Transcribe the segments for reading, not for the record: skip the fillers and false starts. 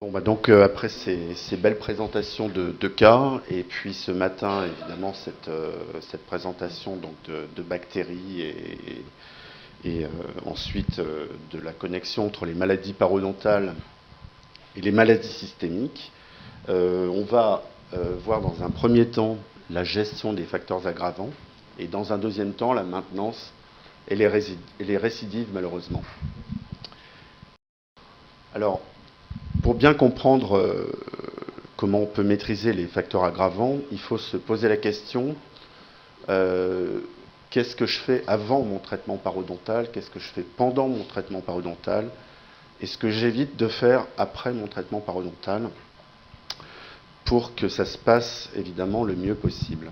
Bon, bah donc après ces belles présentations de cas, et puis ce matin évidemment cette présentation donc de bactéries et ensuite de la connexion entre les maladies parodontales et les maladies systémiques, on va voir dans un premier temps la gestion des facteurs aggravants et dans un deuxième temps la maintenance et les récidives malheureusement. Alors, pour bien comprendre comment on peut maîtriser les facteurs aggravants, il faut se poser la question qu'est-ce que je fais avant mon traitement parodontal, qu'est-ce que je fais pendant mon traitement parodontal, et ce que j'évite de faire après mon traitement parodontal pour que ça se passe évidemment le mieux possible.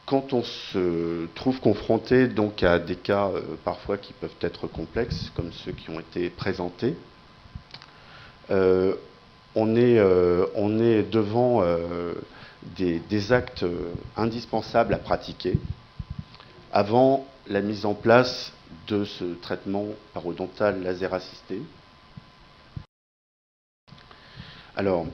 Quand on se trouve confronté donc à des cas parfois qui peuvent être complexes, comme ceux qui ont été présentés, on est devant des actes indispensables à pratiquer avant la mise en place de ce traitement parodontal laser assisté. Alors,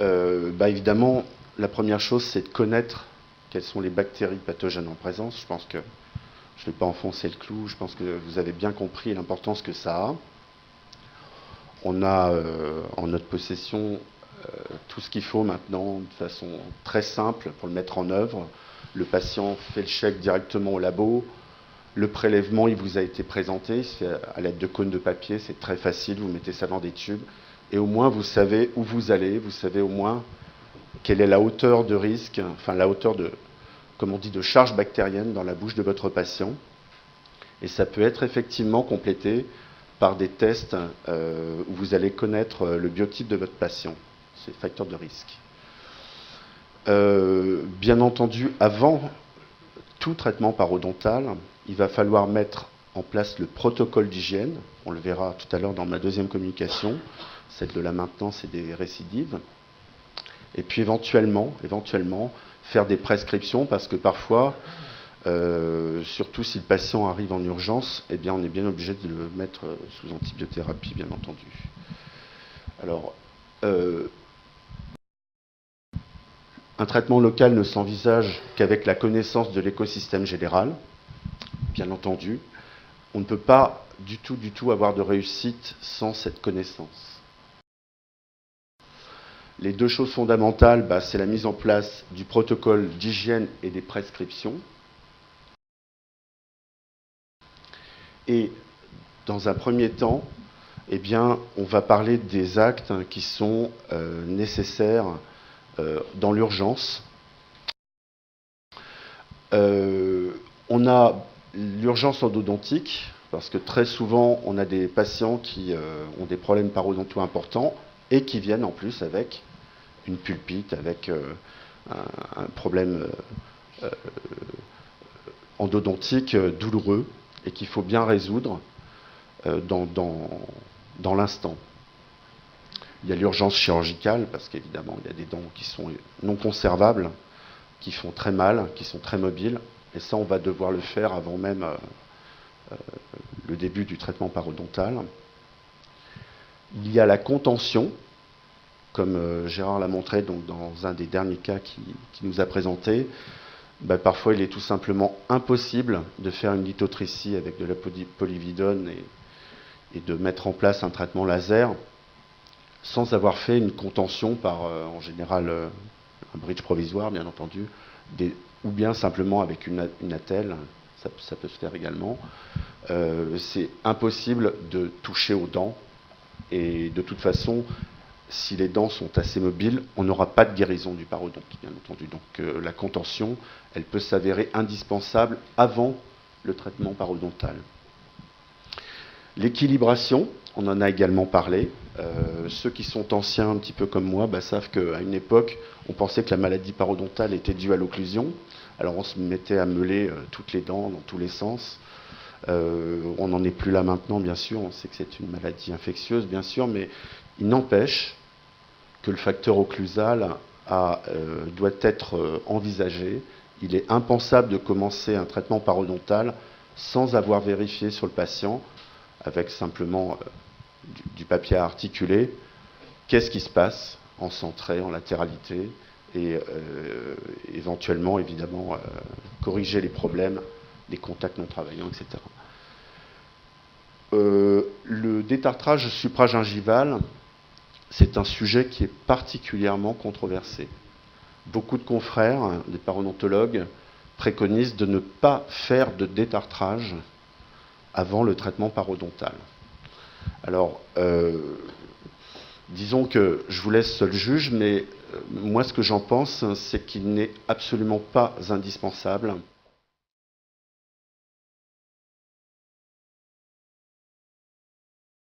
évidemment, la première chose, c'est de connaître quelles sont les bactéries pathogènes en présence. Je pense que je ne vais pas enfoncer le clou, je pense que vous avez bien compris l'importance que ça a. On a en notre possession tout ce qu'il faut maintenant de façon très simple pour le mettre en œuvre. Le patient fait le chèque directement au labo. Le prélèvement, il vous a été présenté, c'est à l'aide de cônes de papier, c'est très facile, vous mettez ça dans des tubes. Et au moins, vous savez où vous allez, vous savez au moins quelle est la hauteur de risque, enfin la hauteur de, comme on dit, de charge bactérienne dans la bouche de votre patient. Et ça peut être effectivement complété par des tests où vous allez connaître le biotype de votre patient, ces facteurs de risque. Bien entendu, avant tout traitement parodontal, il va falloir mettre en place le protocole d'hygiène. On le verra tout à l'heure dans ma deuxième communication, celle de la maintenance et des récidives. Et puis éventuellement, faire des prescriptions, parce que parfois, surtout si le patient arrive en urgence, eh bien, on est bien obligé de le mettre sous antibiothérapie, bien entendu. Alors, un traitement local ne s'envisage qu'avec la connaissance de l'écosystème général, bien entendu. On ne peut pas du tout avoir de réussite sans cette connaissance. Les deux choses fondamentales, c'est la mise en place du protocole d'hygiène et des prescriptions. Et dans un premier temps, eh bien, on va parler des actes qui sont nécessaires dans l'urgence. On a l'urgence endodontique, parce que très souvent, on a des patients qui ont des problèmes parodontaux importants et qui viennent en plus avec une pulpite, avec un problème endodontique douloureux et qu'il faut bien résoudre dans l'instant. Il y a l'urgence chirurgicale, parce qu'évidemment, il y a des dents qui sont non conservables, qui font très mal, qui sont très mobiles, et ça, on va devoir le faire avant même le début du traitement parodontal. Il y a la contention, comme Gérard l'a montré donc, dans un des derniers cas qui nous a présenté. Parfois, il est tout simplement impossible de faire une lithotricie avec de la polyvidone et de mettre en place un traitement laser sans avoir fait une contention par, en général, un bridge provisoire, bien entendu, ou bien simplement avec une attelle, ça peut se faire également. C'est impossible de toucher aux dents, et de toute façon, si les dents sont assez mobiles, on n'aura pas de guérison du parodonte, bien entendu. Donc la contention, elle peut s'avérer indispensable avant le traitement parodontal. L'équilibration, on en a également parlé. Ceux qui sont anciens, un petit peu comme moi, savent qu'à une époque, on pensait que la maladie parodontale était due à l'occlusion. Alors on se mettait à meuler toutes les dents dans tous les sens. On n'en est plus là maintenant, bien sûr. On sait que c'est une maladie infectieuse, bien sûr, mais il n'empêche que le facteur occlusal doit être envisagé. Il est impensable de commencer un traitement parodontal sans avoir vérifié sur le patient avec simplement du papier à articuler, qu'est-ce qui se passe en centré, en latéralité, et éventuellement, évidemment, corriger les problèmes, les contacts non travaillants, etc. Le détartrage supragingival, c'est un sujet qui est particulièrement controversé. Beaucoup de confrères, des parodontologues, préconisent de ne pas faire de détartrage avant le traitement parodontal. Alors, disons que je vous laisse seul juge, mais moi ce que j'en pense, c'est qu'il n'est absolument pas indispensable